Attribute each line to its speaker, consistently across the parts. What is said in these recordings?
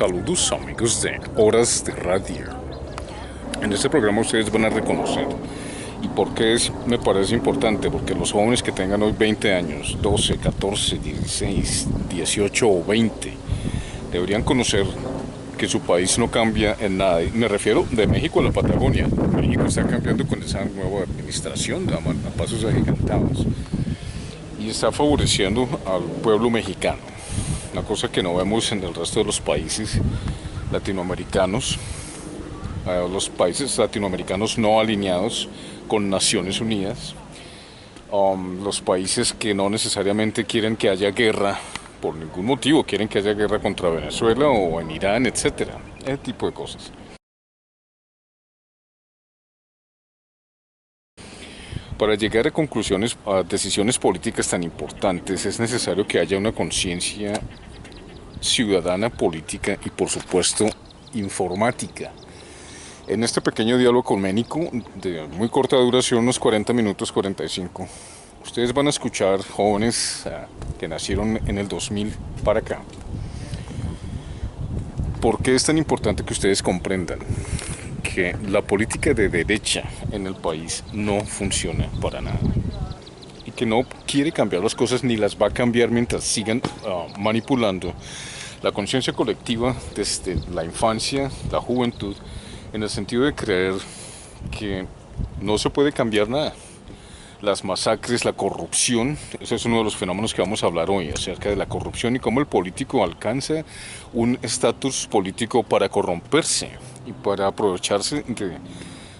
Speaker 1: Saludos amigos de Horas de Radio. En este programa ustedes van a reconocer. ¿Y por qué me parece importante? Porque los jóvenes que tengan hoy 20 años, 12, 14, 16, 18 o 20, deberían conocer que su país no cambia en nada. Me refiero de México a la Patagonia. México está cambiando con esa nueva administración a pasos agigantados y está favoreciendo al pueblo mexicano, una cosa que no vemos en el resto de los países latinoamericanos, los países latinoamericanos no alineados con Naciones Unidas, los países que no necesariamente quieren que haya guerra por ningún motivo, quieren que haya guerra contra Venezuela o en Irán, etcétera, ese tipo de cosas. Para llegar a conclusiones, a decisiones políticas tan importantes, es necesario que haya una conciencia ciudadana, política y, por supuesto, informática. En este pequeño diálogo ecuménico, de muy corta duración, unos 40 minutos, 45, ustedes van a escuchar jóvenes que nacieron en el 2000 para acá. ¿Por qué es tan importante que ustedes comprendan que la política de derecha en el país no funciona para nada y que no quiere cambiar las cosas ni las va a cambiar mientras sigan manipulando la conciencia colectiva desde la infancia, la juventud, en el sentido de creer que no se puede cambiar nada? Las masacres, la corrupción, ese es uno de los fenómenos que vamos a hablar hoy, acerca de la corrupción y cómo el político alcanza un estatus político para corromperse y para aprovecharse de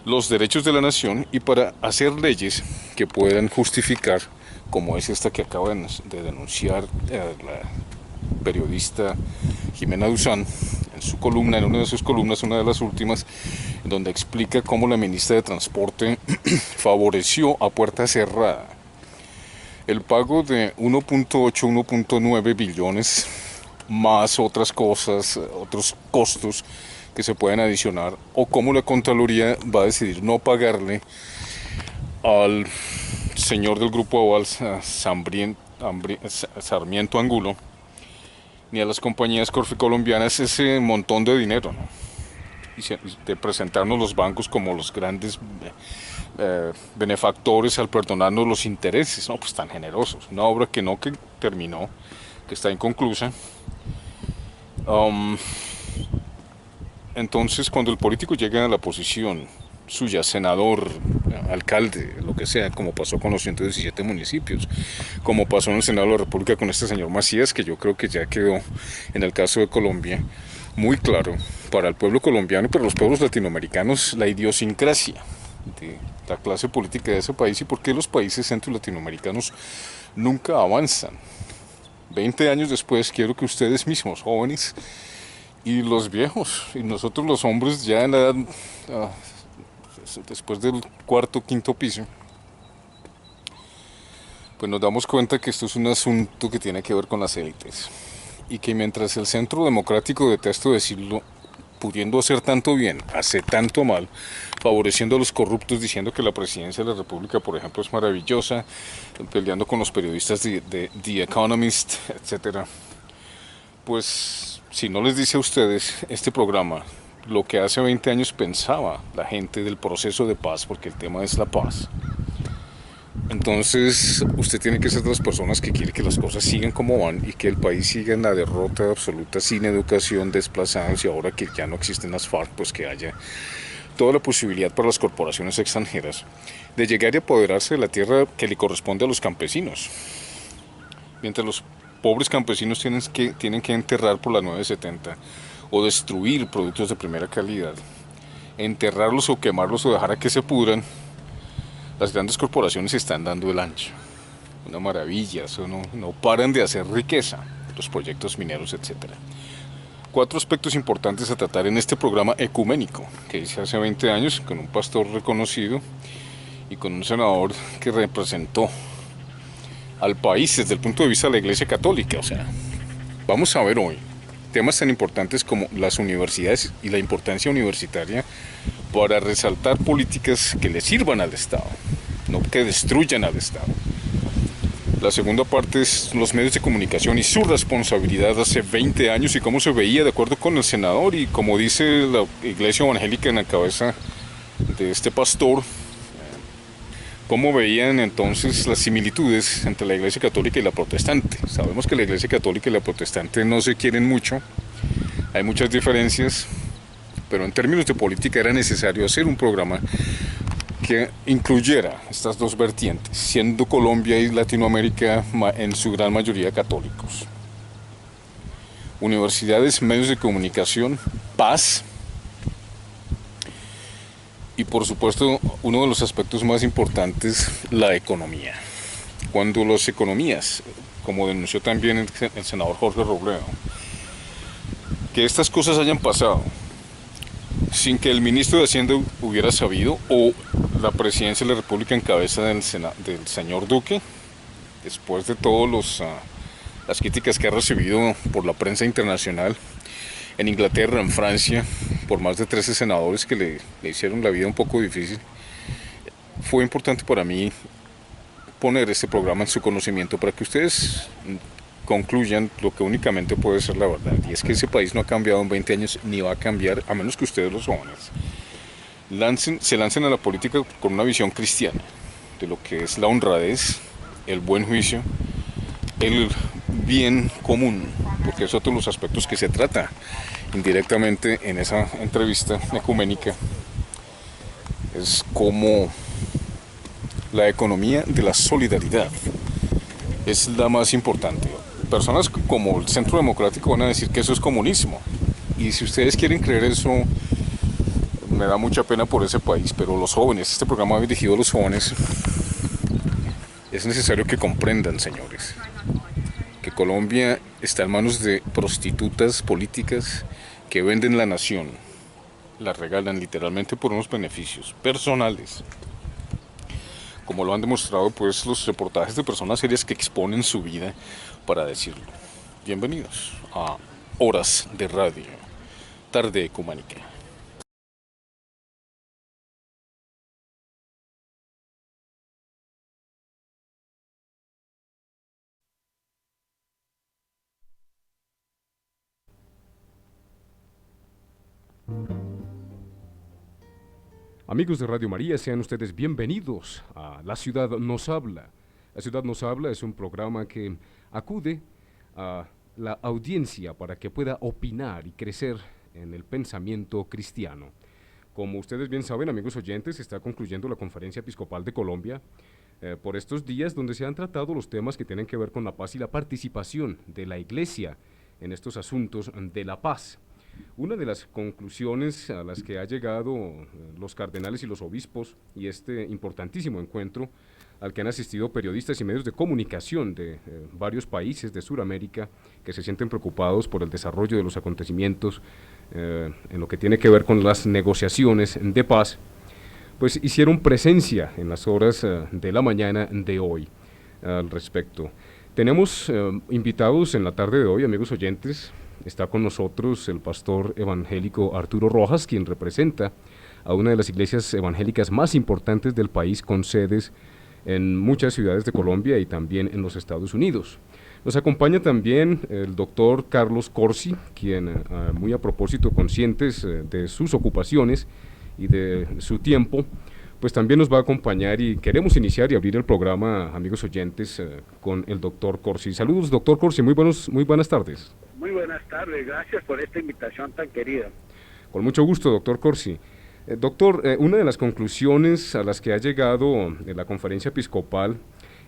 Speaker 1: los derechos de la nación y para hacer leyes que puedan justificar, como es esta que acaba de denunciar la periodista Jimena Duzán en su columna, en una de sus columnas, una de las últimas, donde explica cómo la ministra de Transporte favoreció a puerta cerrada el pago de 1.8, 1.9 billones más otras cosas, otros costos que se pueden adicionar, o cómo la Contraloría va a decidir no pagarle al señor del Grupo Aval, Sarmiento Angulo, ni a las compañías colombianas ese montón de dinero, ¿no? Y de presentarnos los bancos como los grandes benefactores al perdonarnos los intereses, no, pues tan generosos. Una obra que terminó, que está inconclusa. Entonces, cuando el político llega a la posición suya, senador, alcalde, lo que sea, como pasó con los 117 municipios, como pasó en el Senado de la República con este señor Macías, que yo creo que ya quedó en el caso de Colombia muy claro para el pueblo colombiano y para los pueblos latinoamericanos la idiosincrasia de la clase política de ese país y por qué los países centro latinoamericanos nunca avanzan. 20 años después, quiero que ustedes mismos, jóvenes y los viejos, y nosotros los hombres ya en la edad, después del cuarto, quinto piso, pues nos damos cuenta que esto es un asunto que tiene que ver con las élites. Y que mientras el centro democrático, detesto decirlo, pudiendo hacer tanto bien, hace tanto mal, favoreciendo a los corruptos, diciendo que la presidencia de la República, por ejemplo, es maravillosa, peleando con los periodistas de The Economist, etc. Pues, si no les dice a ustedes este programa lo que hace 20 años pensaba la gente del proceso de paz, porque el tema es la paz, entonces usted tiene que ser de las personas que quiere que las cosas sigan como van y que el país siga en la derrota absoluta, sin educación, desplazados, y ahora que ya no existen las FARC, pues que haya toda la posibilidad para las corporaciones extranjeras de llegar y apoderarse de la tierra que le corresponde a los campesinos. Mientras los pobres campesinos tienen que enterrar por la 970 o destruir productos de primera calidad, enterrarlos o quemarlos o dejar a que se pudran, las grandes corporaciones están dando el ancho. Una maravilla, eso no paran de hacer riqueza, los proyectos mineros, etc. 4 aspectos importantes a tratar en este programa ecuménico que hice hace 20 años con un pastor reconocido y con un senador que representó al país desde el punto de vista de la Iglesia Católica. O sea, vamos a ver hoy temas tan importantes como las universidades y la importancia universitaria para resaltar políticas que le sirvan al Estado, no que destruyan al Estado. La segunda parte es los medios de comunicación y su responsabilidad hace 20 años y cómo se veía de acuerdo con el senador y como dice la iglesia evangélica en la cabeza de este pastor, cómo veían entonces las similitudes entre la iglesia católica y la protestante. Sabemos que la iglesia católica y la protestante no se quieren mucho, hay muchas diferencias, pero en términos de política era necesario hacer un programa que incluyera estas dos vertientes, siendo Colombia y Latinoamérica en su gran mayoría católicos. Universidades, medios de comunicación, paz y por supuesto uno de los aspectos más importantes, la economía. Cuando las economías, como denunció también el senador Jorge Robledo, que estas cosas hayan pasado sin que el ministro de Hacienda hubiera sabido o la presidencia de la República en cabeza del señor Duque, después de todas las críticas que ha recibido por la prensa internacional, en Inglaterra, en Francia, por más de 13 senadores que le hicieron la vida un poco difícil, fue importante para mí poner este programa en su conocimiento para que ustedes concluyan lo que únicamente puede ser la verdad, y es que ese país no ha cambiado en 20 años ni va a cambiar a menos que ustedes los jóvenes se lancen a la política con una visión cristiana de lo que es la honradez, el buen juicio, el bien común, porque es otro de los aspectos que se trata indirectamente en esa entrevista ecuménica, es como la economía de la solidaridad es la más importante. Personas como el Centro Democrático van a decir que eso es comunismo, y si ustedes quieren creer eso, me da mucha pena por ese país, pero los jóvenes, este programa va dirigido a los jóvenes, es necesario que comprendan, señores, que Colombia está en manos de prostitutas políticas que venden la nación, la regalan literalmente por unos beneficios personales, como lo han demostrado pues los reportajes de personas serias que exponen su vida para decirlo. Bienvenidos a Horas de Radio, Tarde Ecuménica.
Speaker 2: Amigos de Radio María, sean ustedes bienvenidos a La Ciudad Nos Habla. La Ciudad Nos Habla es un programa que acude a la audiencia para que pueda opinar y crecer en el pensamiento cristiano. Como ustedes bien saben, amigos oyentes, está concluyendo la Conferencia Episcopal de Colombia por estos días donde se han tratado los temas que tienen que ver con la paz y la participación de la Iglesia en estos asuntos de la paz. Una de las conclusiones a las que ha llegado los cardenales y los obispos y este importantísimo encuentro al que han asistido periodistas y medios de comunicación de varios países de Sudamérica que se sienten preocupados por el desarrollo de los acontecimientos en lo que tiene que ver con las negociaciones de paz, pues hicieron presencia en las horas de la mañana de hoy al respecto. Tenemos invitados en la tarde de hoy, amigos oyentes. Está con nosotros el pastor evangélico Arturo Rojas, quien representa a una de las iglesias evangélicas más importantes del país, con sedes en muchas ciudades de Colombia y también en los Estados Unidos. Nos acompaña también el doctor Carlos Corsi, quien, muy a propósito, conscientes de sus ocupaciones y de su tiempo, pues también nos va a acompañar, y queremos iniciar y abrir el programa, amigos oyentes, con el doctor Corsi. Saludos, doctor Corsi, muy buenas tardes.
Speaker 3: Muy buenas tardes, gracias por esta invitación tan querida.
Speaker 2: Con mucho gusto, doctor Corsi. Doctor, una de las conclusiones a las que ha llegado la conferencia episcopal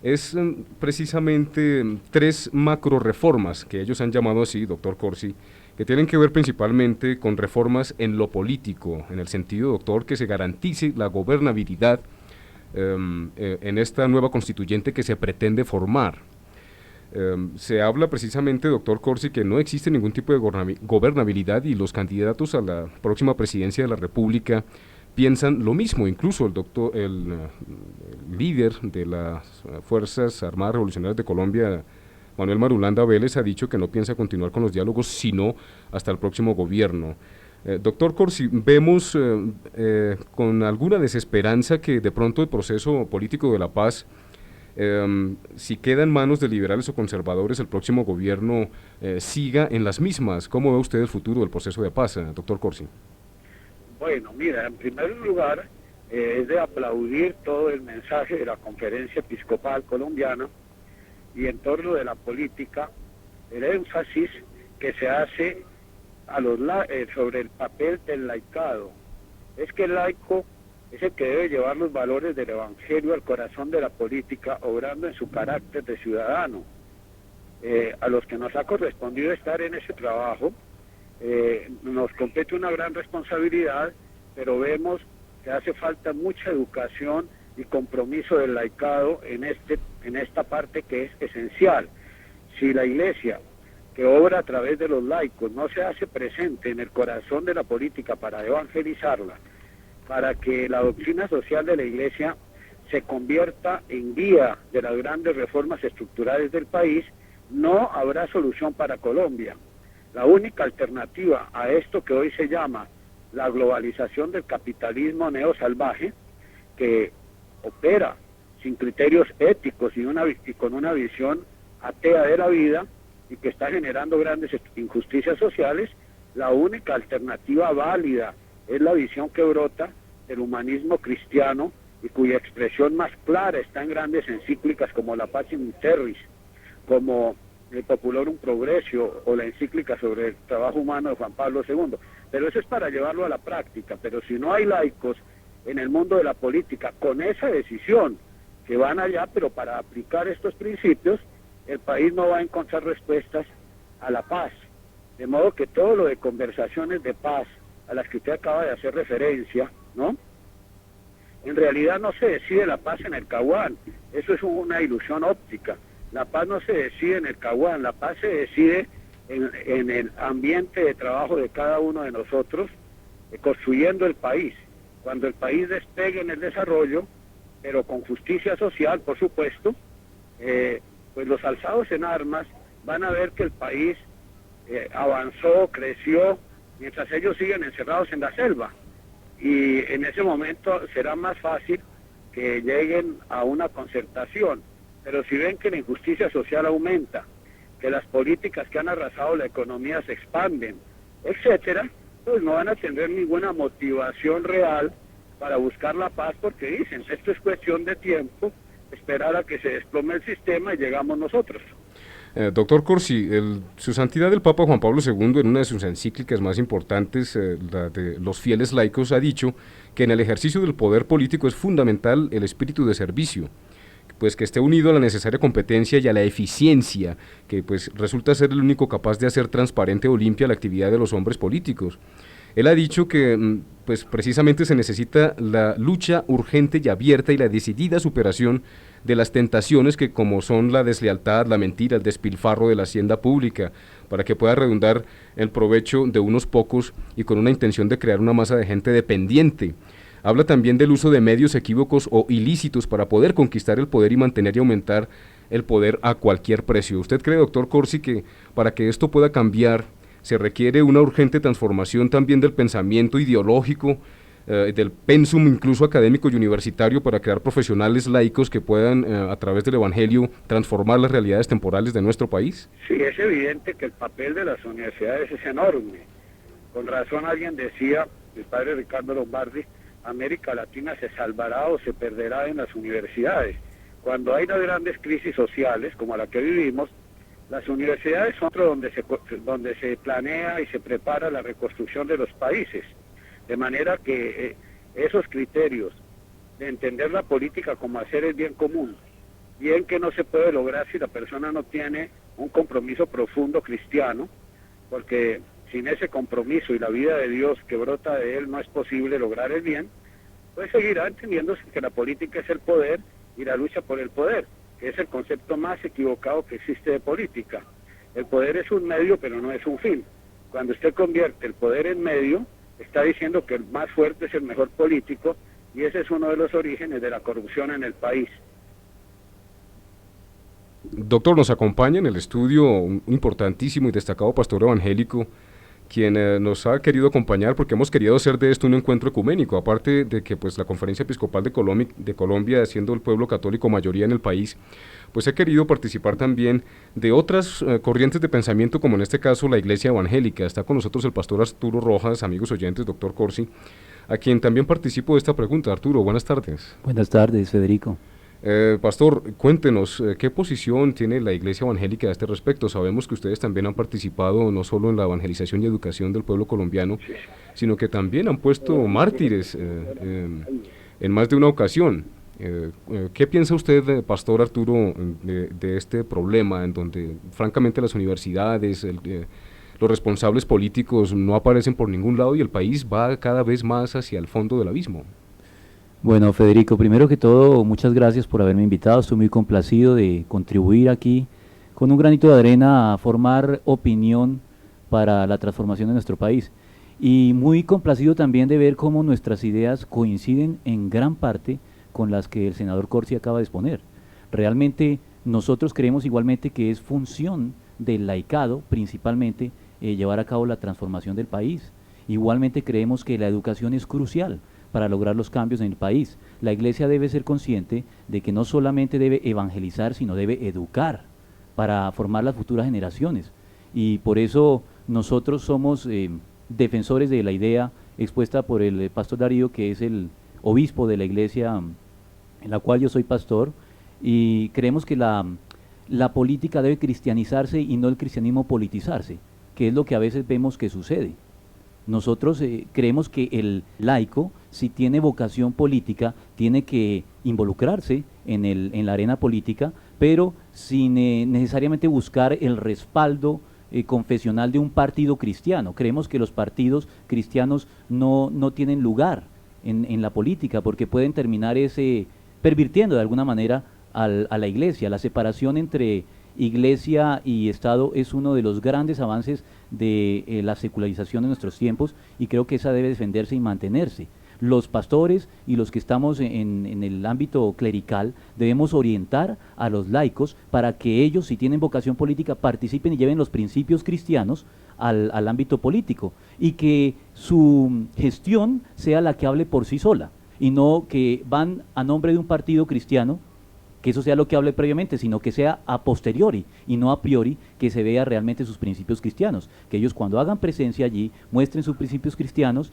Speaker 2: es precisamente 3 macro reformas, que ellos han llamado así, doctor Corsi, que tienen que ver principalmente con reformas en lo político, en el sentido, doctor, que se garantice la gobernabilidad en esta nueva constituyente que se pretende formar. Se habla precisamente, doctor Corsi, que no existe ningún tipo de gobernabilidad y los candidatos a la próxima presidencia de la República piensan lo mismo. Incluso el líder de las Fuerzas Armadas Revolucionarias de Colombia, Manuel Marulanda Vélez, ha dicho que no piensa continuar con los diálogos sino hasta el próximo gobierno. Doctor Corsi, vemos con alguna desesperanza que de pronto el proceso político de la paz si queda en manos de liberales o conservadores, el próximo gobierno siga en las mismas. ¿Cómo ve usted el futuro del proceso de paz, doctor Corsi?
Speaker 3: Bueno, mira, en primer lugar, es de aplaudir todo el mensaje de la Conferencia Episcopal Colombiana y en torno de la política, el énfasis que se hace sobre el papel del laicado. Es que el laico es el que debe llevar los valores del Evangelio al corazón de la política, obrando en su carácter de ciudadano. A los que nos ha correspondido estar en ese trabajo, nos compete una gran responsabilidad, pero vemos que hace falta mucha educación y compromiso del laicado en esta parte que es esencial. Si la Iglesia, que obra a través de los laicos, no se hace presente en el corazón de la política para evangelizarla, para que la doctrina social de la Iglesia se convierta en guía de las grandes reformas estructurales del país, no habrá solución para Colombia. La única alternativa a esto que hoy se llama la globalización del capitalismo neosalvaje, que opera sin criterios éticos y con una visión atea de la vida y que está generando grandes injusticias sociales, la única alternativa válida es la visión que brota del humanismo cristiano y cuya expresión más clara está en grandes encíclicas como la Pacem Terris, como el Populorum Progressio o la encíclica sobre el trabajo humano de Juan Pablo II. Pero eso es para llevarlo a la práctica. Pero si no hay laicos en el mundo de la política con esa decisión, que van allá, pero para aplicar estos principios, el país no va a encontrar respuestas a la paz. De modo que todo lo de conversaciones de paz a las que usted acaba de hacer referencia, ¿no? En realidad no se decide la paz en el Caguán, eso es una ilusión óptica. La paz no se decide en el Caguán, la paz se decide en el ambiente de trabajo de cada uno de nosotros, construyendo el país. Cuando el país despegue en el desarrollo, pero con justicia social, por supuesto, pues los alzados en armas van a ver que el país avanzó, creció, mientras ellos siguen encerrados en la selva. Y en ese momento será más fácil que lleguen a una concertación. Pero si ven que la injusticia social aumenta, que las políticas que han arrasado la economía se expanden, etcétera, pues no van a tener ninguna motivación real para buscar la paz, porque dicen, esto es cuestión de tiempo, esperar a que se desplome el sistema y llegamos nosotros.
Speaker 2: Doctor Corsi, Su Santidad el Papa Juan Pablo II, en una de sus encíclicas más importantes, la de los fieles laicos, ha dicho que en el ejercicio del poder político es fundamental el espíritu de servicio, pues que esté unido a la necesaria competencia y a la eficiencia, que pues resulta ser el único capaz de hacer transparente o limpia la actividad de los hombres políticos. Él ha dicho que pues precisamente se necesita la lucha urgente y abierta y la decidida superación de las tentaciones que como son la deslealtad, la mentira, el despilfarro de la hacienda pública, para que pueda redundar el provecho de unos pocos y con una intención de crear una masa de gente dependiente. Habla también del uso de medios equívocos o ilícitos para poder conquistar el poder y mantener y aumentar el poder a cualquier precio. ¿Usted cree, doctor Corsi, que para que esto pueda cambiar se requiere una urgente transformación también del pensamiento ideológico, del pensum incluso académico y universitario, para crear profesionales laicos que puedan, a través del Evangelio, transformar las realidades temporales de nuestro país?
Speaker 3: Sí, es evidente que el papel de las universidades es enorme. Con razón alguien decía, el padre Ricardo Lombardi, América Latina se salvará o se perderá en las universidades. Cuando hay las grandes crisis sociales, como la que vivimos, las universidades son donde se planea y se prepara la reconstrucción de los países. De manera que esos criterios de entender la política como hacer el bien común, bien que no se puede lograr si la persona no tiene un compromiso profundo cristiano, porque sin ese compromiso y la vida de Dios que brota de él no es posible lograr el bien, pues seguirá entendiéndose que la política es el poder y la lucha por el poder, que es el concepto más equivocado que existe de política. El poder es un medio, pero no es un fin. Cuando usted convierte el poder en medio, está diciendo que el más fuerte es el mejor político, y ese es uno de los orígenes de la corrupción en el país.
Speaker 2: Doctor, nos acompaña en el estudio un importantísimo y destacado pastor evangélico quien nos ha querido acompañar porque hemos querido hacer de esto un encuentro ecuménico, aparte de que pues la Conferencia Episcopal de Colombia, siendo el pueblo católico mayoría en el país, pues he querido participar también de otras corrientes de pensamiento, como en este caso la Iglesia Evangélica. Está con nosotros el pastor Arturo Rojas, amigos oyentes, doctor Corsi, a quien también participo de esta pregunta. Arturo, buenas tardes.
Speaker 4: Buenas tardes, Federico.
Speaker 2: Pastor, cuéntenos, ¿qué posición tiene la Iglesia Evangélica a este respecto? Sabemos que ustedes también han participado no solo en la evangelización y educación del pueblo colombiano, sino que también han puesto mártires en más de una ocasión. ¿Qué piensa usted, Pastor Arturo, de este problema en donde francamente las universidades, los responsables políticos no aparecen por ningún lado y el país va cada vez más hacia el fondo del abismo?
Speaker 4: Bueno, Federico, primero que todo, muchas gracias por haberme invitado. Estoy muy complacido de contribuir aquí con un granito de arena a formar opinión para la transformación de nuestro país. Y muy complacido también de ver cómo nuestras ideas coinciden en gran parte con las que el senador Corsi acaba de exponer. Realmente nosotros creemos igualmente que es función del laicado, principalmente, llevar a cabo la transformación del país. Igualmente creemos que la educación es crucial para lograr los cambios en el país. La Iglesia debe ser consciente de que no solamente debe evangelizar, sino debe educar para formar las futuras generaciones. Y por eso nosotros somos defensores de la idea expuesta por el pastor Darío, que es el obispo de la Iglesia en la cual yo soy pastor, y creemos que la política debe cristianizarse y no el cristianismo politizarse, que es lo que a veces vemos que sucede. Nosotros creemos que el laico, si tiene vocación política, tiene que involucrarse en la arena política, pero sin necesariamente buscar el respaldo confesional de un partido cristiano. Creemos que los partidos cristianos no tienen lugar en la política, porque pueden terminar pervirtiendo de alguna manera a la Iglesia. La separación entre Iglesia y Estado es uno de los grandes avances de la secularización de nuestros tiempos, y creo que esa debe defenderse y mantenerse. Los pastores y los que estamos en el ámbito clerical debemos orientar a los laicos para que ellos, si tienen vocación política, participen y lleven los principios cristianos al ámbito político, y que su gestión sea la que hable por sí sola, y no que van a nombre de un partido cristiano, que eso sea lo que hable previamente, sino que sea a posteriori y no a priori, que se vea realmente sus principios cristianos, que ellos cuando hagan presencia allí muestren sus principios cristianos,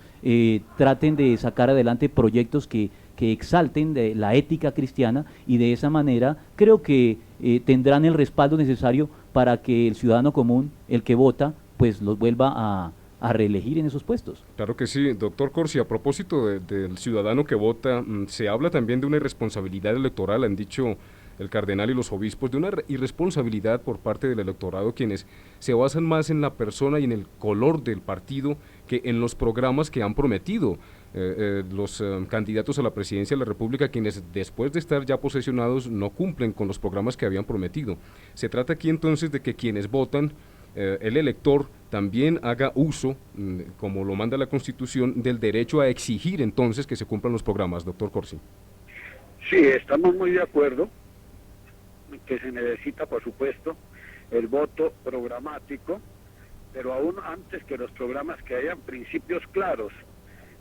Speaker 4: traten de sacar adelante proyectos que exalten de la ética cristiana, y de esa manera creo que tendrán el respaldo necesario para que el ciudadano común, el que vota, pues los vuelva a reelegir en esos puestos.
Speaker 2: Claro que sí, doctor Corsi, a propósito del ciudadano que vota, se habla también de una irresponsabilidad electoral, han dicho el cardenal y los obispos, de una irresponsabilidad por parte del electorado, quienes se basan más en la persona y en el color del partido que en los programas que han prometido los candidatos a la presidencia de la República, quienes después de estar ya posesionados no cumplen con los programas que habían prometido. Se trata aquí entonces de que quienes votan, el elector también haga uso, como lo manda la Constitución, del derecho a exigir entonces que se cumplan los programas, doctor Corsi.
Speaker 3: Sí, estamos muy de acuerdo que se necesita, por supuesto, el voto programático, pero aún antes que los programas, que hayan principios claros.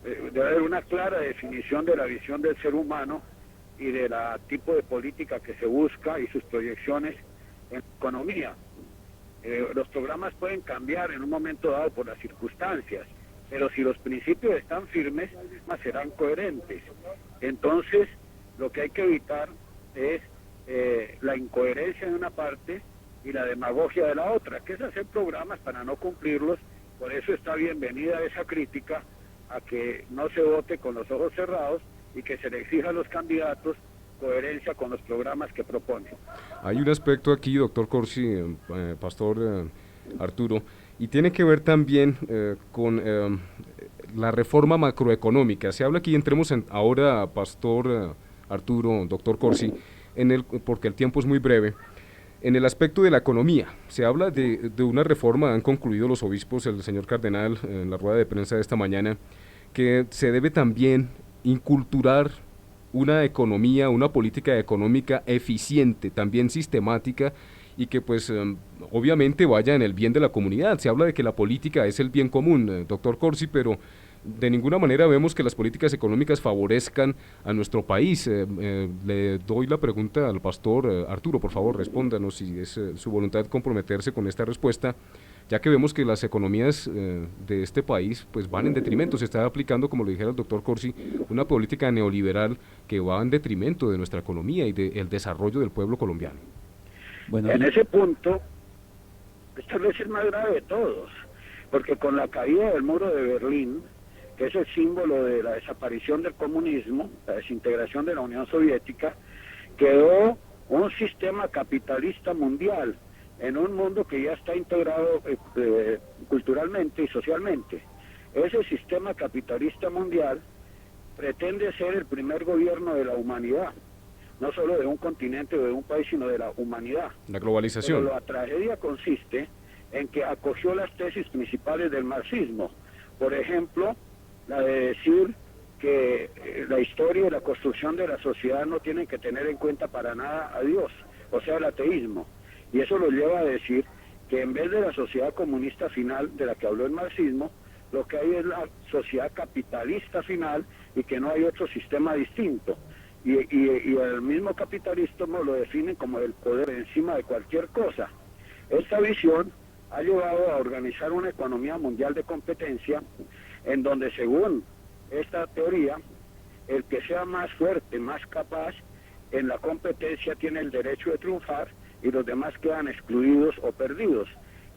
Speaker 3: Debe haber una clara definición de la visión del ser humano y del tipo de política que se busca y sus proyecciones en economía. Los programas pueden cambiar en un momento dado por las circunstancias, pero si los principios están firmes, serán coherentes. Entonces, lo que hay que evitar es la incoherencia de una parte y la demagogia de la otra, que es hacer programas para no cumplirlos. Por eso está bienvenida esa crítica a que no se vote con los ojos cerrados y que se le exija a los candidatos coherencia con los programas que proponen.
Speaker 2: Hay un aspecto aquí, doctor Corsi, pastor Arturo, y tiene que ver también con la reforma macroeconómica. Se habla aquí, entremos ahora, pastor Arturo, doctor Corsi, porque el tiempo es muy breve. En el aspecto de la economía, se habla de una reforma, han concluido los obispos, el señor cardenal, en la rueda de prensa de esta mañana, que se debe también inculturar una economía, una política económica eficiente, también sistemática, y que pues obviamente vaya en el bien de la comunidad. Se habla de que la política es el bien común, doctor Corsi, pero de ninguna manera vemos que las políticas económicas favorezcan a nuestro país. Le doy la pregunta al pastor Arturo, por favor, respóndanos si es su voluntad comprometerse con esta respuesta, ya que vemos que las economías de este país pues van en detrimento. Se está aplicando, como lo dijera el doctor Corsi, una política neoliberal que va en detrimento de nuestra economía y del desarrollo del pueblo colombiano.
Speaker 4: Bueno,
Speaker 3: En ese punto, esta vez es más grave de todos, porque con la caída del muro de Berlín, que es el símbolo de la desaparición del comunismo, la desintegración de la Unión Soviética, quedó un sistema capitalista mundial en un mundo que ya está integrado culturalmente y socialmente. Ese sistema capitalista mundial pretende ser el primer gobierno de la humanidad, no solo de un continente o de un país, sino de la humanidad.
Speaker 2: La globalización.
Speaker 3: Pero la tragedia consiste en que acogió las tesis principales del marxismo. Por ejemplo, la de decir que la historia y la construcción de la sociedad no tienen que tener en cuenta para nada a Dios, o sea, el ateísmo. Y eso lo lleva a decir que en vez de la sociedad comunista final de la que habló el marxismo, lo que hay es la sociedad capitalista final y que no hay otro sistema distinto. Y el mismo capitalismo lo definen como el poder encima de cualquier cosa. Esta visión ha llevado a organizar una economía mundial de competencia en donde, según esta teoría, el que sea más fuerte, más capaz en la competencia tiene el derecho de triunfar y los demás quedan excluidos o perdidos.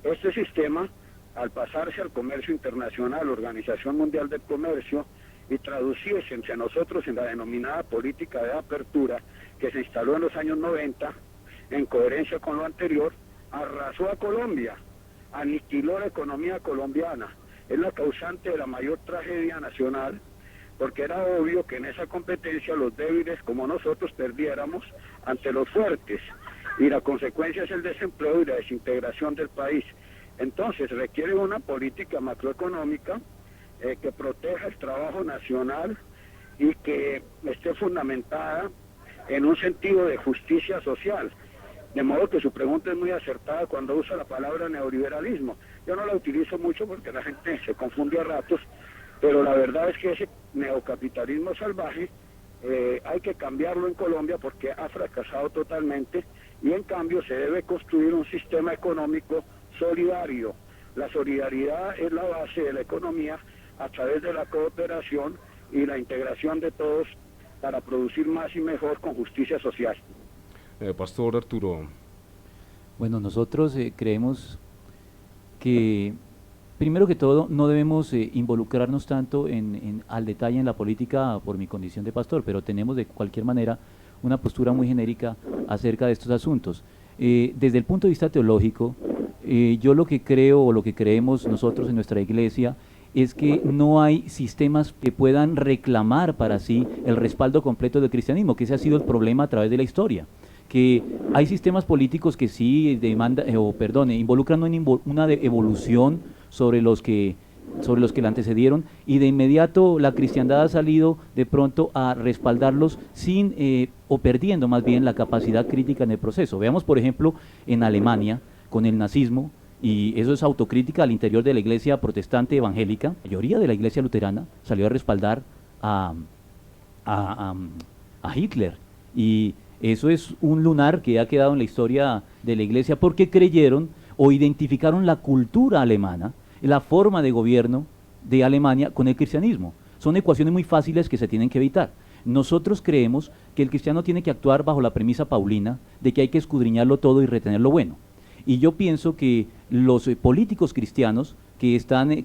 Speaker 3: Este sistema, al pasarse al comercio internacional, Organización Mundial del Comercio, y traducirse entre nosotros en la denominada política de apertura que se instaló en los años 90, en coherencia con lo anterior, arrasó a Colombia, aniquiló la economía colombiana. Es la causante de la mayor tragedia nacional, porque era obvio que en esa competencia los débiles como nosotros perdiéramos ante los fuertes, y la consecuencia es el desempleo y la desintegración del país. Entonces requiere una política macroeconómica que proteja el trabajo nacional y que esté fundamentada en un sentido de justicia social. De modo que su pregunta es muy acertada cuando usa la palabra neoliberalismo. Yo no la utilizo mucho porque la gente se confunde a ratos, pero la verdad es que ese neocapitalismo salvaje hay que cambiarlo en Colombia porque ha fracasado totalmente, y en cambio se debe construir un sistema económico solidario. La solidaridad es la base de la economía a través de la cooperación y la integración de todos para producir más y mejor con justicia social.
Speaker 2: Pastor Arturo.
Speaker 4: Bueno, nosotros creemos que, primero que todo, no debemos involucrarnos tanto al detalle en la política por mi condición de pastor, pero tenemos de cualquier manera una postura muy genérica acerca de estos asuntos. Desde el punto de vista teológico, yo lo que creo o lo que creemos nosotros en nuestra iglesia es que no hay sistemas que puedan reclamar para sí el respaldo completo del cristianismo, que ese ha sido el problema a través de la historia, que hay sistemas políticos que sí involucran una evolución sobre los que la antecedieron, y de inmediato la cristiandad ha salido de pronto a respaldarlos o perdiendo más bien la capacidad crítica en el proceso. Veamos, por ejemplo, en Alemania, con el nazismo, y eso es autocrítica al interior de la iglesia protestante evangélica. La mayoría de la iglesia luterana salió a respaldar a Hitler, y eso es un lunar que ha quedado en la historia de la iglesia porque creyeron o identificaron la cultura alemana, la forma de gobierno de Alemania con el cristianismo. Son ecuaciones muy fáciles que se tienen que evitar. Nosotros creemos que el cristiano tiene que actuar bajo la premisa paulina de que hay que escudriñarlo todo y retener lo bueno. Y yo pienso que los políticos cristianos que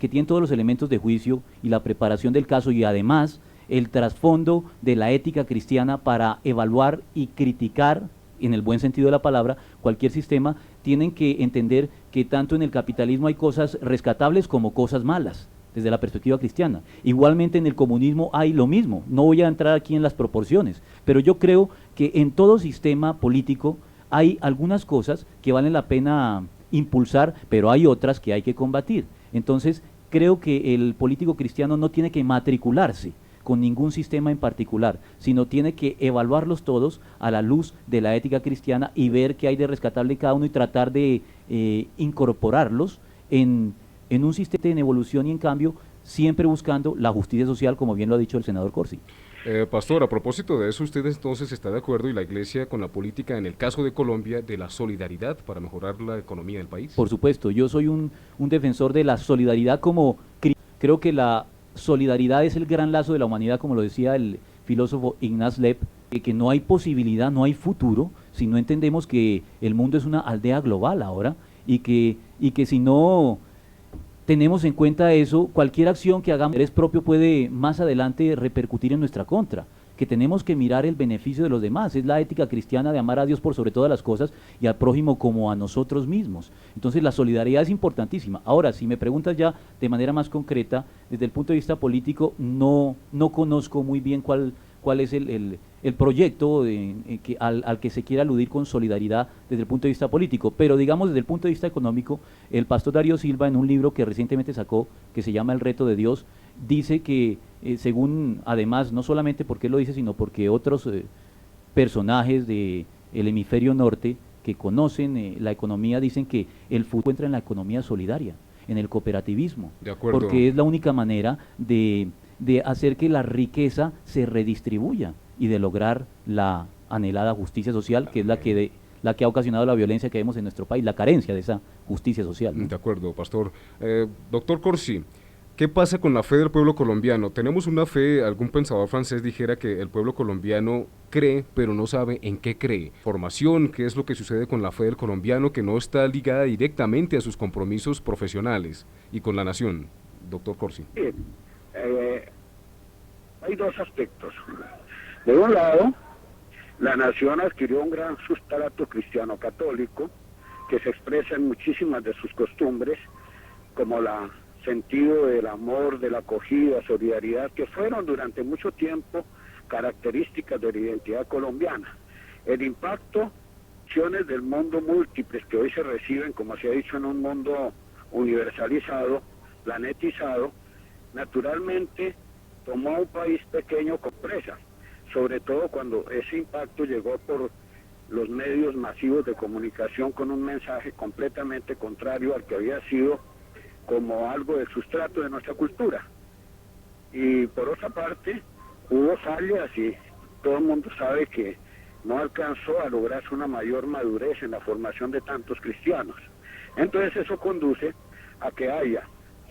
Speaker 4: tienen todos los elementos de juicio y la preparación del caso, y además el trasfondo de la ética cristiana para evaluar y criticar, en el buen sentido de la palabra, cualquier sistema, tienen que entender que tanto en el capitalismo hay cosas rescatables como cosas malas, desde la perspectiva cristiana. Igualmente en el comunismo hay lo mismo. No voy a entrar aquí en las proporciones, pero yo creo que en todo sistema político hay algunas cosas que valen la pena impulsar, pero hay otras que hay que combatir. Entonces, creo que el político cristiano no tiene que matricularse con ningún sistema en particular, sino tiene que evaluarlos todos a la luz de la ética cristiana y ver qué hay de rescatable en cada uno y tratar de incorporarlos en un sistema en evolución y en cambio, siempre buscando la justicia social, como bien lo ha dicho el senador Corsi.
Speaker 2: Pastor, a propósito de eso, ¿usted entonces está de acuerdo y la Iglesia con la política, en el caso de Colombia, de la solidaridad para mejorar la economía del país?
Speaker 4: Por supuesto, yo soy un defensor de la solidaridad como... Creo que la solidaridad es el gran lazo de la humanidad, como lo decía el filósofo Ignaz Lepp, que no hay posibilidad, no hay futuro, si no entendemos que el mundo es una aldea global ahora, y que si no tenemos en cuenta eso, cualquier acción que hagamos de interés propio puede más adelante repercutir en nuestra contra, que tenemos que mirar el beneficio de los demás. Es la ética cristiana de amar a Dios por sobre todas las cosas y al prójimo como a nosotros mismos. Entonces la solidaridad es importantísima. Ahora, si me preguntas ya de manera más concreta, desde el punto de vista político, no conozco muy bien cuál es el proyecto al que se quiere aludir con solidaridad desde el punto de vista político, pero digamos desde el punto de vista económico, el pastor Darío Silva en un libro que recientemente sacó, que se llama El reto de Dios, dice que según, además, no solamente porque él lo dice, sino porque otros personajes del hemisferio norte que conocen la economía dicen que el futuro entra en la economía solidaria, en el cooperativismo,
Speaker 2: de acuerdo,
Speaker 4: porque es la única manera de hacer que la riqueza se redistribuya y de lograr la anhelada justicia social, que es la que ha ocasionado la violencia que vemos en nuestro país, la carencia de esa justicia social, ¿no?
Speaker 2: De acuerdo, pastor. Doctor Corsi, ¿qué pasa con la fe del pueblo colombiano? Tenemos una fe, algún pensador francés dijera que el pueblo colombiano cree, pero no sabe en qué cree. Formación, ¿qué es lo que sucede con la fe del colombiano que no está ligada directamente a sus compromisos profesionales y con la nación? Doctor Corsi.
Speaker 3: Bien. Hay dos aspectos. De un lado, la nación adquirió un gran sustrato cristiano católico que se expresa en muchísimas de sus costumbres, como el sentido del amor, de la acogida, solidaridad, que fueron durante mucho tiempo características de la identidad colombiana. El impacto, acciones del mundo múltiples que hoy se reciben, como se ha dicho, en un mundo universalizado, planetizado, naturalmente tomó a un país pequeño con presa, sobre todo cuando ese impacto llegó por los medios masivos de comunicación con un mensaje completamente contrario al que había sido como algo del sustrato de nuestra cultura. Y por otra parte, hubo fallas y todo el mundo sabe que no alcanzó a lograrse una mayor madurez en la formación de tantos cristianos. Entonces eso conduce a que haya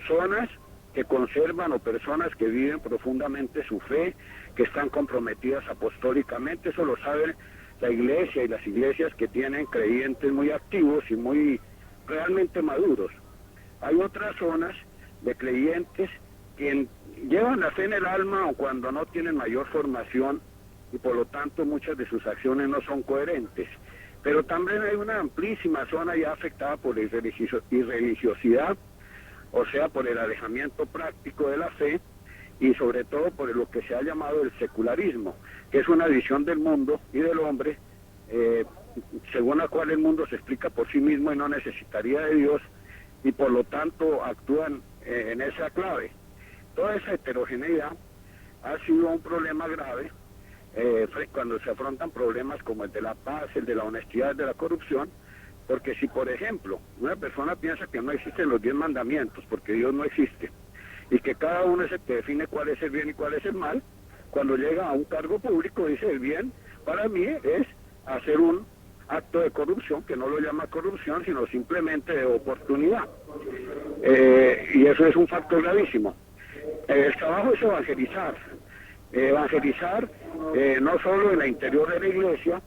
Speaker 3: zonas que conservan o personas que viven profundamente su fe, que están comprometidas apostólicamente. Eso lo sabe la iglesia y las iglesias que tienen creyentes muy activos y muy realmente maduros. Hay otras zonas de creyentes que llevan la fe en el alma o cuando no tienen mayor formación y por lo tanto muchas de sus acciones no son coherentes. Pero también hay una amplísima zona ya afectada por la irreligiosidad, o sea, por el alejamiento práctico de la fe y sobre todo por lo que se ha llamado el secularismo, que es una visión del mundo y del hombre, según la cual el mundo se explica por sí mismo y no necesitaría de Dios, y por lo tanto actúan en esa clave. Toda esa heterogeneidad ha sido un problema grave cuando se afrontan problemas como el de la paz, el de la honestidad, el de la corrupción, porque si, por ejemplo, una persona piensa que no existen los 10 mandamientos, porque Dios no existe, y que cada uno es el que define cuál es el bien y cuál es el mal, cuando llega a un cargo público dice el bien para mí es hacer un acto de corrupción, que no lo llama corrupción, sino simplemente de oportunidad. Y eso es un factor gravísimo. El trabajo es evangelizar. Evangelizar no solo en el interior de la iglesia,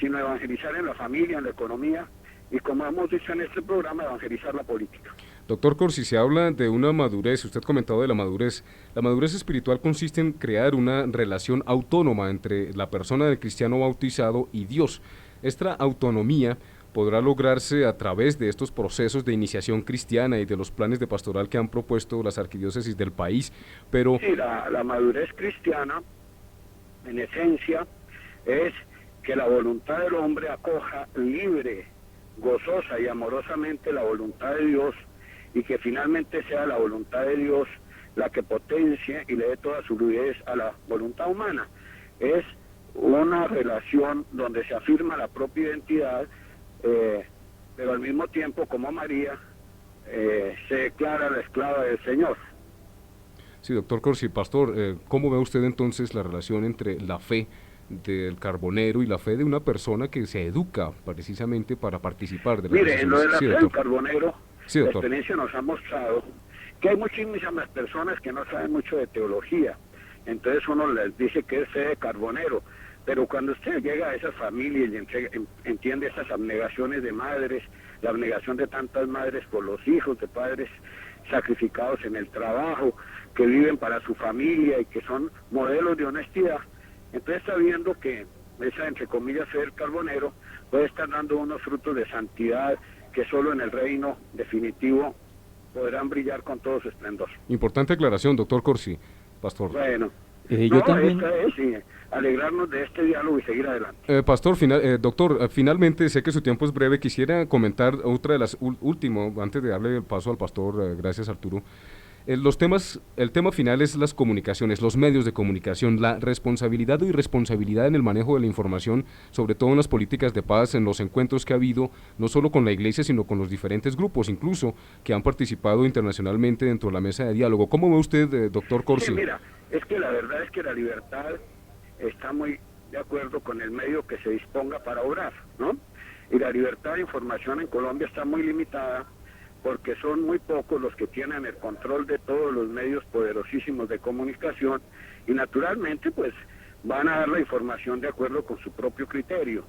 Speaker 3: sino evangelizar en la familia, en la economía, y como hemos dicho en este programa, evangelizar la política.
Speaker 2: Doctor Corsi, se habla de una madurez, usted ha comentado de la madurez. La madurez espiritual consiste en crear una relación autónoma entre la persona del cristiano bautizado y Dios. Esta autonomía podrá lograrse a través de estos procesos de iniciación cristiana y de los planes de pastoral que han propuesto las arquidiócesis del país, pero...
Speaker 3: Sí, la madurez cristiana, en esencia, es que la voluntad del hombre acoja libre, gozosa y amorosamente la voluntad de Dios, y que finalmente sea la voluntad de Dios la que potencie y le dé toda su fluidez a la voluntad humana. Es una relación donde se afirma la propia identidad, pero al mismo tiempo, como María, se declara la esclava del Señor.
Speaker 2: Sí, doctor Corsi, pastor, ¿cómo ve usted entonces la relación entre la fe del carbonero y la fe de una persona que se educa precisamente para participar de las
Speaker 3: Mire, en lo de la
Speaker 2: sí,
Speaker 3: fe del carbonero,
Speaker 2: sí,
Speaker 3: la
Speaker 2: doctor.
Speaker 3: experiencia nos ha mostrado que hay muchísimas personas que no saben mucho de teología, entonces uno les dice que es fe de carbonero, pero cuando usted llega a esas familias y entiende esas abnegaciones de madres, la abnegación de tantas madres por los hijos, de padres sacrificados en el trabajo, que viven para su familia y que son modelos de honestidad, entonces está viendo que esa, entre comillas, fe del carbonero puede estar dando unos frutos de santidad que solo en el reino definitivo podrán brillar con todo su esplendor.
Speaker 2: Importante aclaración, doctor Corsi, pastor.
Speaker 3: Bueno,
Speaker 4: yo también...
Speaker 3: esta es alegrarnos de este diálogo y seguir adelante.
Speaker 2: Pastor, doctor, finalmente sé que su tiempo es breve, quisiera comentar otra de las último, antes de darle el paso al pastor, gracias Arturo. El tema final es las comunicaciones, los medios de comunicación, la responsabilidad o irresponsabilidad en el manejo de la información, sobre todo en las políticas de paz, en los encuentros que ha habido, no solo con la Iglesia, sino con los diferentes grupos, incluso, que han participado internacionalmente dentro de la mesa de diálogo. ¿Cómo ve usted, doctor Corsi?
Speaker 3: Sí, mira, es que la verdad es que la libertad está muy de acuerdo con el medio que se disponga para obrar, ¿no? Y la libertad de información en Colombia está muy limitada, porque son muy pocos los que tienen el control de todos los medios poderosísimos de comunicación y naturalmente pues van a dar la información de acuerdo con su propio criterio.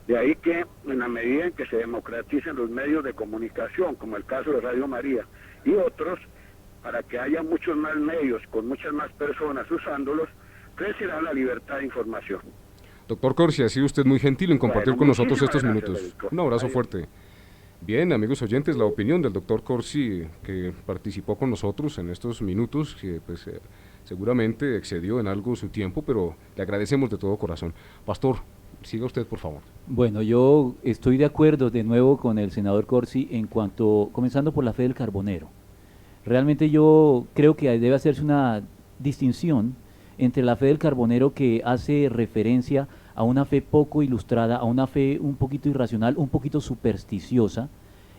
Speaker 3: De ahí que en la medida en que se democraticen los medios de comunicación, como el caso de Radio María y otros, para que haya muchos más medios con muchas más personas usándolos, crecerá la libertad de información.
Speaker 2: Doctor Corsi, ha sido usted muy gentil en compartir con nosotros estos minutos.
Speaker 3: Federico.
Speaker 2: Un abrazo fuerte. Bien, amigos oyentes, la opinión del doctor Corsi, que participó con nosotros en estos minutos, que pues seguramente excedió en algo su tiempo, pero le agradecemos de todo corazón. Pastor, siga usted, por favor.
Speaker 4: Bueno, yo estoy de acuerdo de nuevo con el senador Corsi en cuanto, comenzando por la fe del carbonero. Realmente yo creo que debe hacerse una distinción entre la fe del carbonero, que hace referencia a una fe poco ilustrada, a una fe un poquito irracional, un poquito supersticiosa,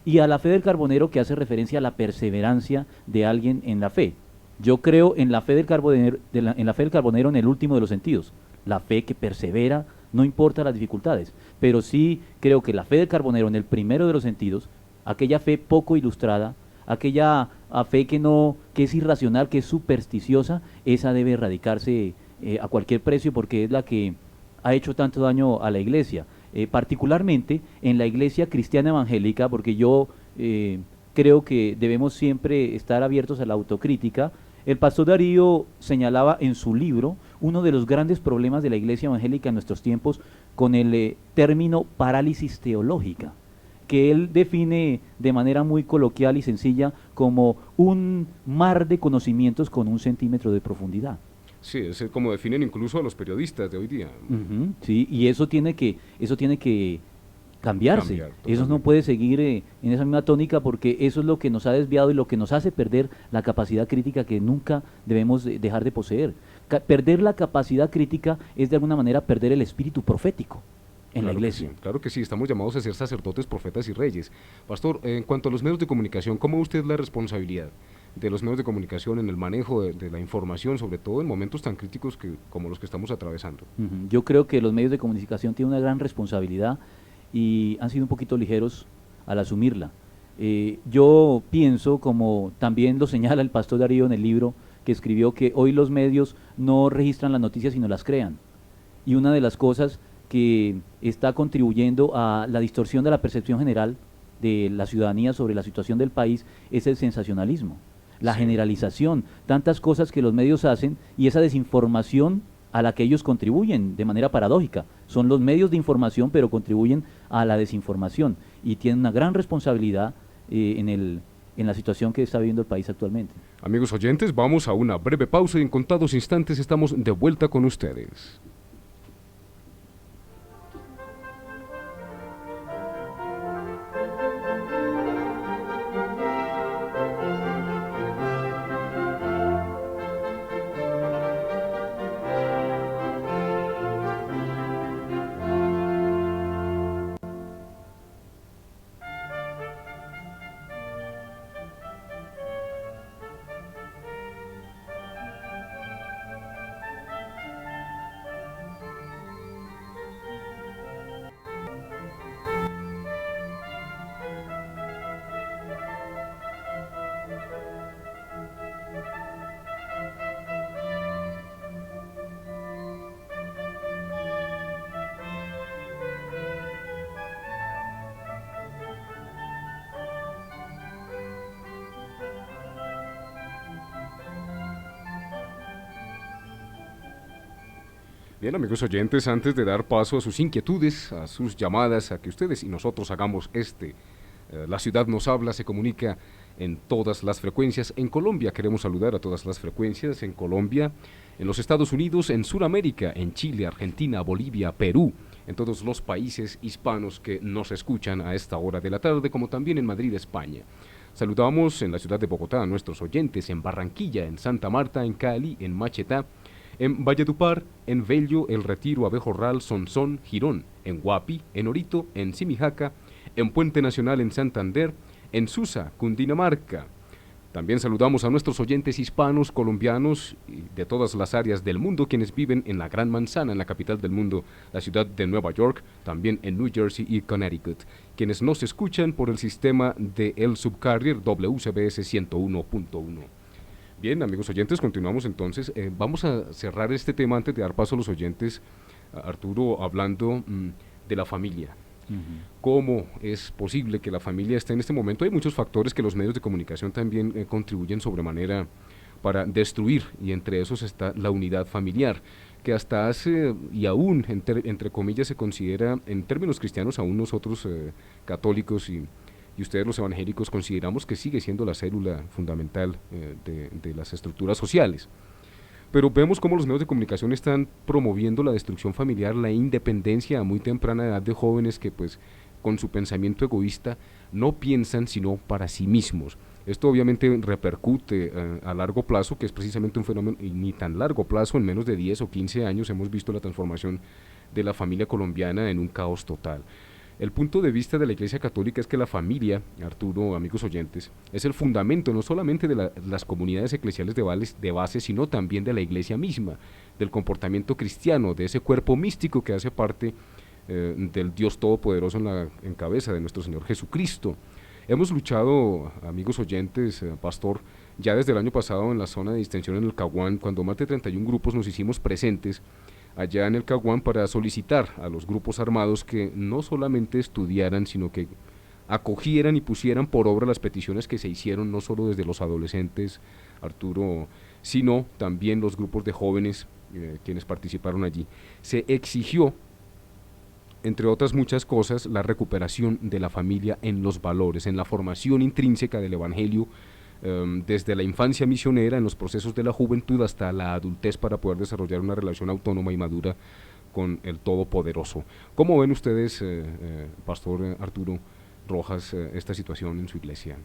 Speaker 4: y a la fe del carbonero, que hace referencia a la perseverancia de alguien en la fe. Yo creo en la fe del carbonero, en la fe del carbonero en el último de los sentidos, la fe que persevera, no importa las dificultades, pero sí creo que la fe del carbonero en el primero de los sentidos, aquella fe poco ilustrada, aquella fe que es irracional, que es supersticiosa, esa debe erradicarse a cualquier precio, porque es la que ha hecho tanto daño a la Iglesia, particularmente en la Iglesia cristiana evangélica, porque yo creo que debemos siempre estar abiertos a la autocrítica. El pastor Darío señalaba en su libro uno de los grandes problemas de la Iglesia evangélica en nuestros tiempos con el término parálisis teológica, que él define de manera muy coloquial y sencilla como un mar de conocimientos con 1 centímetro de profundidad.
Speaker 2: Sí, es como definen incluso a los periodistas de hoy día.
Speaker 4: Sí, y eso tiene que cambiarse. Eso no puede seguir en esa misma tónica, porque eso es lo que nos ha desviado y lo que nos hace perder la capacidad crítica que nunca debemos dejar de poseer. Perder la capacidad crítica es de alguna manera perder el espíritu profético en la Iglesia.
Speaker 2: Claro que sí, estamos llamados a ser sacerdotes, profetas y reyes. Pastor, en cuanto a los medios de comunicación, ¿cómo ve usted la responsabilidad de los medios de comunicación en el manejo de la información, sobre todo en momentos tan críticos como los que estamos atravesando?
Speaker 4: Yo creo que los medios de comunicación tienen una gran responsabilidad y han sido un poquito ligeros al asumirla. Yo pienso, como también lo señala el pastor Darío en el libro que escribió, que hoy los medios no registran las noticias sino las crean. Y una de las cosas que está contribuyendo a la distorsión de la percepción general de la ciudadanía sobre la situación del país es el sensacionalismo, la generalización, tantas cosas que los medios hacen, y esa desinformación a la que ellos contribuyen de manera paradójica. Son los medios de información, pero contribuyen a la desinformación y tienen una gran responsabilidad en la situación que está viviendo el país actualmente.
Speaker 2: Amigos oyentes, vamos a una breve pausa y en contados instantes estamos de vuelta con ustedes. Bien, amigos oyentes, antes de dar paso a sus inquietudes, a sus llamadas, a que ustedes y nosotros hagamos La Ciudad Nos Habla, se comunica en todas las frecuencias. En Colombia queremos saludar a todas las frecuencias, en Colombia, en los Estados Unidos, en Sudamérica, en Chile, Argentina, Bolivia, Perú, en todos los países hispanos que nos escuchan a esta hora de la tarde, como también en Madrid, España. Saludamos en la ciudad de Bogotá a nuestros oyentes, en Barranquilla, en Santa Marta, en Cali, en Machetá, en Valledupar, en Vello, El Retiro, Abejorral, Sonsón, Girón, en Guapi, en Orito, en Simijaca, en Puente Nacional, en Santander, en Susa, Cundinamarca. También saludamos a nuestros oyentes hispanos, colombianos y de todas las áreas del mundo, quienes viven en la Gran Manzana, en la capital del mundo, la ciudad de Nueva York, también en New Jersey y Connecticut, quienes nos escuchan por el sistema de el subcarrier WCBS 101.1. Bien, amigos oyentes, continuamos entonces. Vamos a cerrar este tema antes de dar paso a los oyentes, Arturo, hablando de la familia. ¿Cómo es posible que la familia esté en este momento? Hay muchos factores que los medios de comunicación también contribuyen sobremanera para destruir, y entre esos está la unidad familiar, que hasta hace, y aún, entre comillas, se considera, en términos cristianos, aún nosotros católicos y ustedes los evangélicos consideramos que sigue siendo la célula fundamental de las estructuras sociales. Pero vemos cómo los medios de comunicación están promoviendo la destrucción familiar, la independencia a muy temprana edad de jóvenes que pues con su pensamiento egoísta no piensan sino para sí mismos. Esto obviamente repercute a largo plazo, que es precisamente un fenómeno, y ni tan largo plazo, en menos de 10 o 15 años hemos visto la transformación de la familia colombiana en un caos total. El punto de vista de la Iglesia Católica es que la familia, Arturo, amigos oyentes, es el fundamento no solamente de las comunidades eclesiales de base, sino también de la Iglesia misma, del comportamiento cristiano, de ese cuerpo místico que hace parte del Dios Todopoderoso en cabeza de nuestro Señor Jesucristo. Hemos luchado, amigos oyentes, pastor, ya desde el año pasado en la zona de distensión en el Caguán, cuando más de 31 grupos nos hicimos presentes allá en el Caguán para solicitar a los grupos armados que no solamente estudiaran, sino que acogieran y pusieran por obra las peticiones que se hicieron, no solo desde los adolescentes, Arturo, sino también los grupos de jóvenes quienes participaron allí. Se exigió, entre otras muchas cosas, la recuperación de la familia en los valores, en la formación intrínseca del Evangelio, desde la infancia misionera, en los procesos de la juventud hasta la adultez, para poder desarrollar una relación autónoma y madura con el Todopoderoso. ¿Cómo ven ustedes, Pastor Arturo Rojas, esta situación en su iglesia?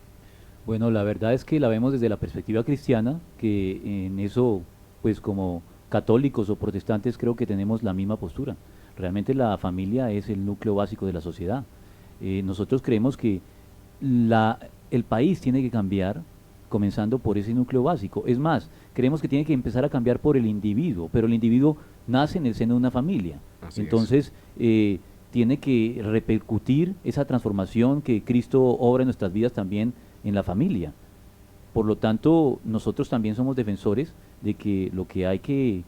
Speaker 4: Bueno, la verdad es que la vemos desde la perspectiva cristiana, que en eso, pues como católicos o protestantes, creo que tenemos la misma postura. Realmente la familia es el núcleo básico de la sociedad. Nosotros creemos que el país tiene que cambiar comenzando por ese núcleo básico. Es más, creemos que tiene que empezar a cambiar por el individuo, pero el individuo nace en el seno de una familia. Entonces, tiene que repercutir esa transformación que Cristo obra en nuestras vidas también en la familia. Por lo tanto, nosotros también somos defensores de que lo que hay que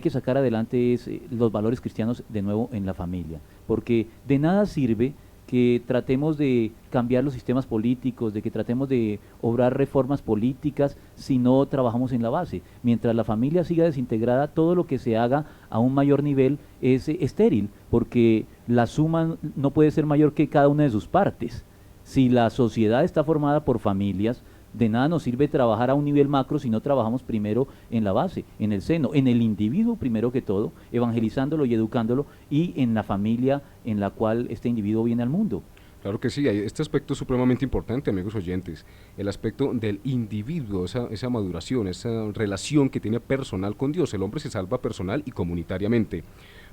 Speaker 4: sacar adelante es los valores cristianos de nuevo en la familia, porque de nada sirve que tratemos de cambiar los sistemas políticos, de que tratemos de obrar reformas políticas si no trabajamos en la base. Mientras la familia siga desintegrada, todo lo que se haga a un mayor nivel es estéril, porque la suma no puede ser mayor que cada una de sus partes. Si la sociedad está formada por familias, de nada nos sirve trabajar a un nivel macro si no trabajamos primero en la base, en el seno, en el individuo primero que todo, evangelizándolo y educándolo, y en la familia en la cual este individuo viene al mundo.
Speaker 2: Claro que sí, este aspecto es supremamente importante, amigos oyentes, el aspecto del individuo, esa maduración, esa relación que tiene personal con Dios. El hombre se salva personal y comunitariamente,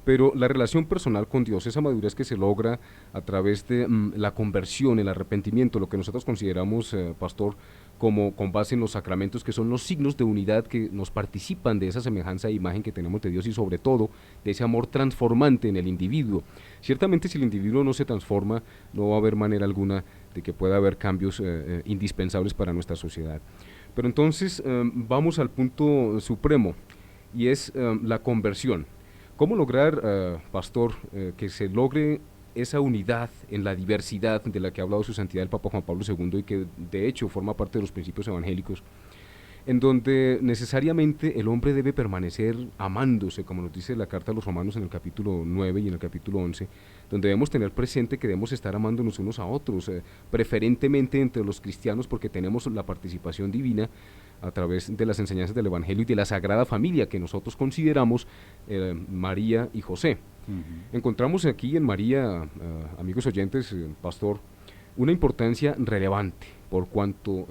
Speaker 2: pero la relación personal con Dios, esa madurez que se logra a través de la conversión, el arrepentimiento, lo que nosotros consideramos, pastor, como con base en los sacramentos, que son los signos de unidad que nos participan de esa semejanza e imagen que tenemos de Dios, y sobre todo de ese amor transformante en el individuo. Ciertamente, si el individuo no se transforma, no va a haber manera alguna de que pueda haber cambios indispensables para nuestra sociedad. Pero entonces vamos al punto supremo, y es la conversión. ¿Cómo lograr, pastor, que se logre esa unidad en la diversidad de la que ha hablado su santidad el Papa Juan Pablo II, y que de hecho forma parte de los principios evangélicos, en donde necesariamente el hombre debe permanecer amándose, como nos dice la carta a los Romanos en el capítulo 9 y en el capítulo 11, donde debemos tener presente que debemos estar amándonos unos a otros, preferentemente entre los cristianos, porque tenemos la participación divina a través de las enseñanzas del Evangelio y de la Sagrada Familia que nosotros consideramos María y José. Encontramos aquí en María, amigos oyentes, pastor, una importancia relevante, por cuanto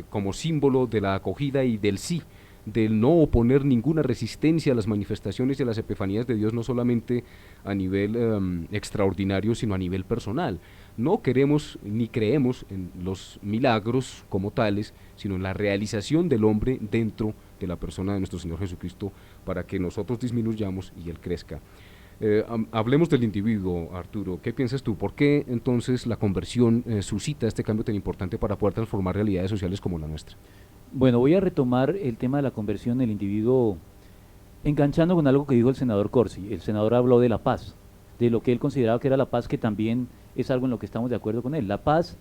Speaker 2: como símbolo de la acogida y del sí, del no oponer ninguna resistencia a las manifestaciones y a las epifanías de Dios, no solamente a nivel extraordinario, sino a nivel personal. No queremos ni creemos en los milagros como tales, sino en la realización del hombre dentro de la persona de nuestro Señor Jesucristo, para que nosotros disminuyamos y Él crezca. Hablemos del individuo, Arturo. ¿Qué piensas tú? ¿Por qué entonces la conversión suscita este cambio tan importante para poder transformar realidades sociales como la nuestra?
Speaker 4: Bueno, voy a retomar el tema de la conversión del individuo enganchando con algo que dijo el senador Corsi. El senador habló de la paz, de lo que él consideraba que era la paz, que también es algo en lo que estamos de acuerdo con él. La paz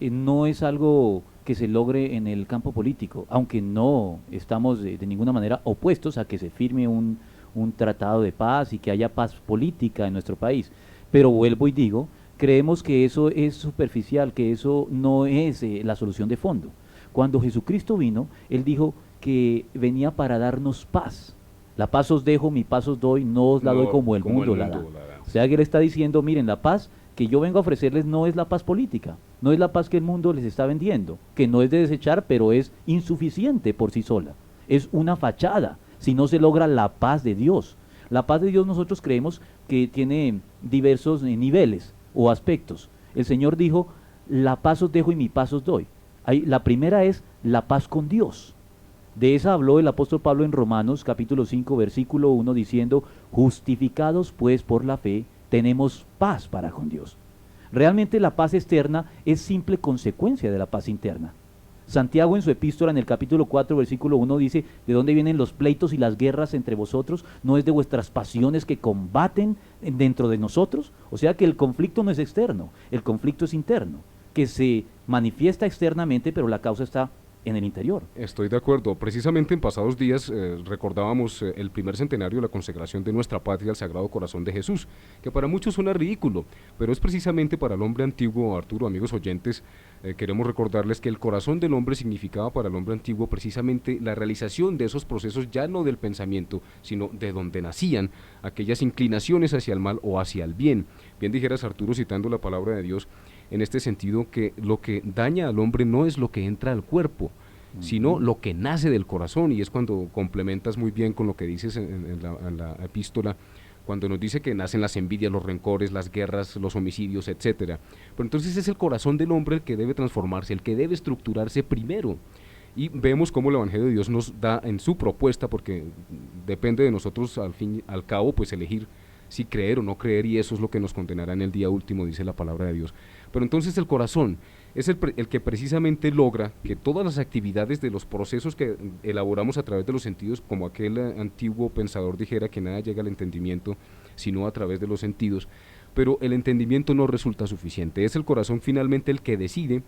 Speaker 4: no es algo que se logre en el campo político, aunque no estamos de ninguna manera opuestos a que se firme un tratado de paz y que haya paz política en nuestro país. Pero vuelvo y digo, creemos que eso es superficial, que eso no es la solución de fondo. Cuando Jesucristo vino, Él dijo que venía para darnos paz. La paz os dejo, mi paz os doy, no os la doy como el mundo la da. O sea que Él está diciendo, miren, la paz que yo vengo a ofrecerles no es la paz política, no es la paz que el mundo les está vendiendo, que no es de desechar, pero es insuficiente por sí sola. Es una fachada, si no se logra la paz de Dios. La paz de Dios nosotros creemos que tiene diversos niveles o aspectos. El Señor dijo, la paz os dejo y mi paz os doy. La primera es la paz con Dios. De esa habló el apóstol Pablo en Romanos capítulo 5 versículo 1 diciendo, justificados pues por la fe, tenemos paz para con Dios. Realmente la paz externa es simple consecuencia de la paz interna. Santiago en su epístola en el capítulo 4 versículo 1 dice, ¿de dónde vienen los pleitos y las guerras entre vosotros? ¿No es de vuestras pasiones que combaten dentro de nosotros? O sea que el conflicto no es externo, el conflicto es interno, que se manifiesta externamente, pero la causa está en el interior.
Speaker 2: Estoy de acuerdo. Precisamente en pasados días recordábamos el primer centenario de la consagración de nuestra patria al Sagrado Corazón de Jesús, que para muchos suena ridículo, pero es precisamente para el hombre antiguo, Arturo, amigos oyentes, queremos recordarles que el corazón del hombre significaba para el hombre antiguo precisamente la realización de esos procesos, ya no del pensamiento, sino de donde nacían aquellas inclinaciones hacia el mal o hacia el bien. Bien dijeras, Arturo, citando la palabra de Dios, en este sentido, que lo que daña al hombre no es lo que entra al cuerpo, sino lo que nace del corazón, y es cuando complementas muy bien con lo que dices en la epístola, cuando nos dice que nacen las envidias, los rencores, las guerras, los homicidios, etcétera. Pero entonces es el corazón del hombre el que debe transformarse, el que debe estructurarse primero. Y vemos cómo el Evangelio de Dios nos da en su propuesta, porque depende de nosotros al fin al cabo, pues elegir si creer o no creer, y eso es lo que nos condenará en el día último, dice la palabra de Dios. Pero entonces el corazón es el que precisamente logra que todas las actividades de los procesos que elaboramos a través de los sentidos, como aquel antiguo pensador dijera que nada llega al entendimiento sino a través de los sentidos, pero el entendimiento no resulta suficiente. Es el corazón finalmente el que decide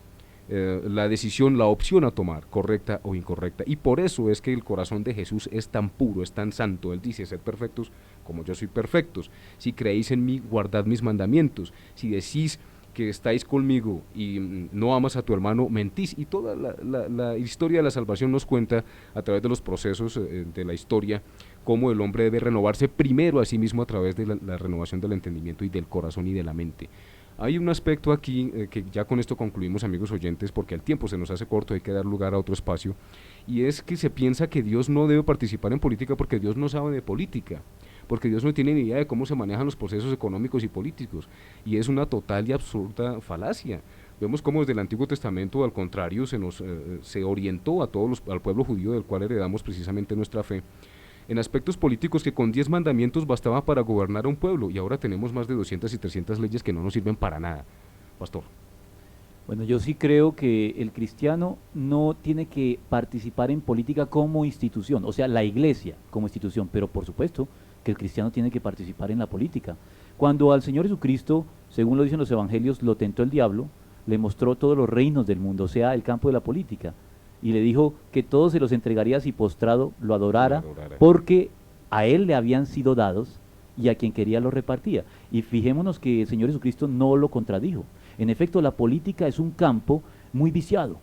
Speaker 2: la decisión, la opción a tomar, correcta o incorrecta. Y por eso es que el corazón de Jesús es tan puro, es tan santo. Él dice, sed perfectos como yo soy perfectos. Si creéis en mí, guardad mis mandamientos. Si decís que estáis conmigo y no amas a tu hermano, mentís. Y toda la historia de la salvación nos cuenta a través de los procesos de la historia cómo el hombre debe renovarse primero a sí mismo a través de la renovación del entendimiento y del corazón y de la mente. Hay un aspecto aquí que ya con esto concluimos, amigos oyentes, porque el tiempo se nos hace corto, hay que dar lugar a otro espacio, y es que se piensa que Dios no debe participar en política porque Dios no sabe de política, porque Dios no tiene ni idea de cómo se manejan los procesos económicos y políticos, y es una total y absurda falacia. Vemos cómo desde el Antiguo Testamento, al contrario, se orientó al pueblo judío, del cual heredamos precisamente nuestra fe, en aspectos políticos, que con 10 mandamientos bastaba para gobernar a un pueblo, y ahora tenemos más de 200 y 300 leyes que no nos sirven para nada. Pastor.
Speaker 4: Bueno, yo sí creo que el cristiano no tiene que participar en política como institución, o sea, la iglesia como institución, pero por supuesto que el cristiano tiene que participar en la política. Cuando al Señor Jesucristo, según lo dicen los evangelios, lo tentó el diablo, le mostró todos los reinos del mundo, o sea, el campo de la política. y le dijo que todos se los entregaría si postrado lo adorara,
Speaker 2: Lo adorara.
Speaker 4: porque a él le habían sido dados y a quien quería los repartía. Y fijémonos que el Señor Jesucristo no lo contradijo. En efecto, la política es un campo muy viciado,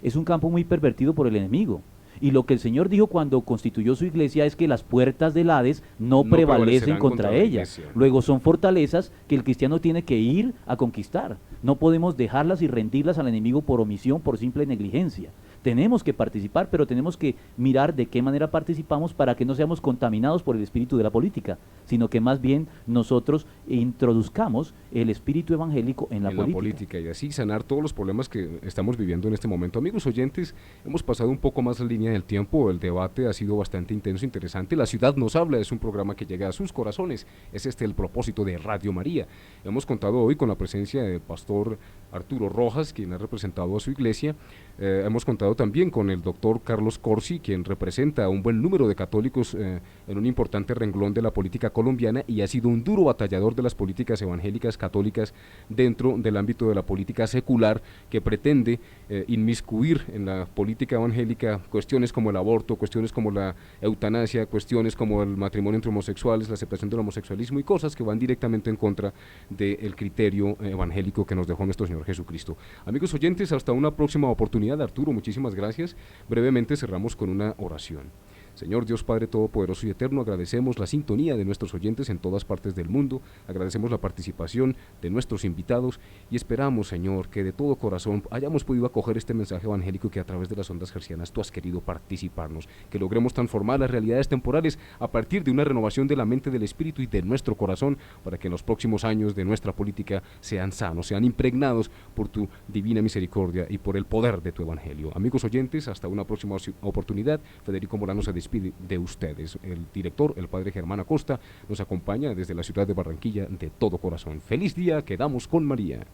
Speaker 4: es un campo muy pervertido por el enemigo. Y lo que el Señor dijo cuando constituyó su iglesia es que las puertas del Hades no prevalecen contra
Speaker 2: la
Speaker 4: ella.
Speaker 2: iglesia.
Speaker 4: Luego son fortalezas que el cristiano tiene que ir a conquistar. No podemos dejarlas y rendirlas al enemigo por omisión, por simple negligencia. Tenemos que participar, pero tenemos que mirar de qué manera participamos para que no seamos contaminados por el espíritu de la política, sino que más bien nosotros introduzcamos el espíritu evangélico en la política.
Speaker 2: Y así sanar todos los problemas que estamos viviendo en este momento. Amigos oyentes, hemos pasado un poco más la línea del tiempo, el debate ha sido bastante intenso, interesante. La Ciudad Nos Habla es un programa que llega a sus corazones, es el propósito de Radio María. Hemos contado hoy con la presencia del pastor Arturo Rojas, quien ha representado a su iglesia. Hemos contado también con el doctor Carlos Corsi, quien representa a un buen número de católicos en un importante renglón de la política colombiana y ha sido un duro batallador de las políticas evangélicas católicas dentro del ámbito de la política secular, que pretende inmiscuir en la política evangélica cuestiones como el aborto, cuestiones como la eutanasia, cuestiones como el matrimonio entre homosexuales, la aceptación del homosexualismo y cosas que van directamente en contra del criterio evangélico que nos dejó nuestro Señor Jesucristo. Amigos oyentes, hasta una próxima oportunidad. Arturo, muchísimas gracias. Brevemente cerramos con una oración. Señor Dios Padre Todopoderoso y Eterno, agradecemos la sintonía de nuestros oyentes en todas partes del mundo, agradecemos la participación de nuestros invitados y esperamos, Señor, que de todo corazón hayamos podido acoger este mensaje evangélico que a través de las ondas hercianas tú has querido participarnos, que logremos transformar las realidades temporales a partir de una renovación de la mente, del espíritu y de nuestro corazón, para que en los próximos años de nuestra política sean sanos, sean impregnados por tu divina misericordia y por el poder de tu evangelio. Amigos oyentes, hasta una próxima oportunidad. Federico Molano se despide de ustedes. El director, el padre Germán Acosta, nos acompaña desde la ciudad de Barranquilla de todo corazón. Feliz día, quedamos con María.